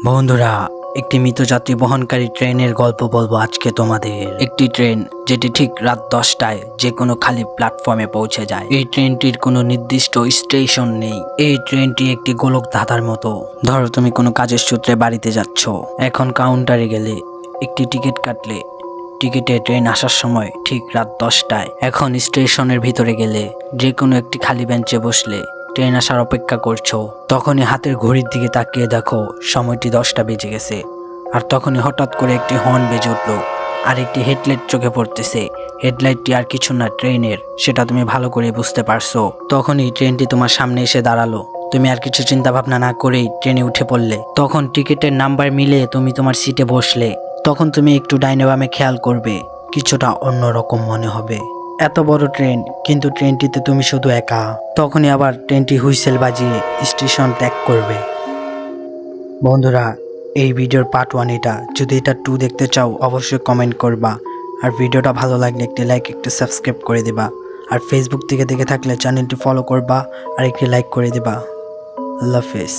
বন্ধুরা, একটি মৃত যাত্রী বহনকারী ট্রেনের গল্প বলবো আজকে তোমাদের। একটি ট্রেন যেটি ঠিক রাত 10টায় যে কোনো খালি প্ল্যাটফর্মে পৌঁছে যায়। এই ট্রেনটির কোনো নির্দিষ্ট স্টেশন নেই। এই ট্রেনটি একটি গোলক ধাঁধার মতো। ধরো তুমি কোনো কাজের সূত্রে বাড়িতে যাচ্ছ, এখন কাউন্টারে গেলে একটি টিকিট কাটলে টিকিটে ট্রেন আসার সময় ঠিক রাত 10টায়। এখন স্টেশনের ভিতরে গেলে যে কোনো একটি খালি বেঞ্চে বসলে ট্রেন আসার অপেক্ষা করছো। তখনই হাতের ঘড়ির দিকে তাকিয়ে দেখো সময়টি 10টা বেজে গেছে। আর তখনই হঠাৎ করে একটি হর্ন বেজে উঠলো আর একটি হেডলাইট চোখে পড়তেছে। হেডলাইটটি আর কিছু না, ট্রেনের, সেটা তুমি ভালো করে বুঝতে পারছো। তখনই ট্রেনটি তোমার সামনে এসে দাঁড়ালো। তুমি আর কিছু চিন্তা ভাবনা না করেই ট্রেনে উঠে পড়লে। তখন টিকিটের নাম্বার মিলে তুমি তোমার সিটে বসলে। তখন তুমি একটু ডাইনে বামে খেয়াল করবে, কিছুটা অন্যরকম মনে হবে। এত বড় ট্রেন, কিন্তু ট্রেনটিতে তুমি শুধু একা। তখনই আবার ট্রেনটি হুইসেল বাজিয়ে স্টেশন ত্যাগ করবে। বন্ধুরা, এই ভিডিওর পার্ট 1 এটা। যদি এটা 2 দেখতে চাও অবশ্যই কমেন্ট করবা। আর ভিডিওটা ভালো লাগলে একটি লাইক, একটি সাবস্ক্রাইব করে দিবা। আর ফেসবুক থেকে দেখে থাকলে চ্যানেলটি ফলো করবা আর একটি লাইক করে দিবা। আল্লাহ হাফেজ।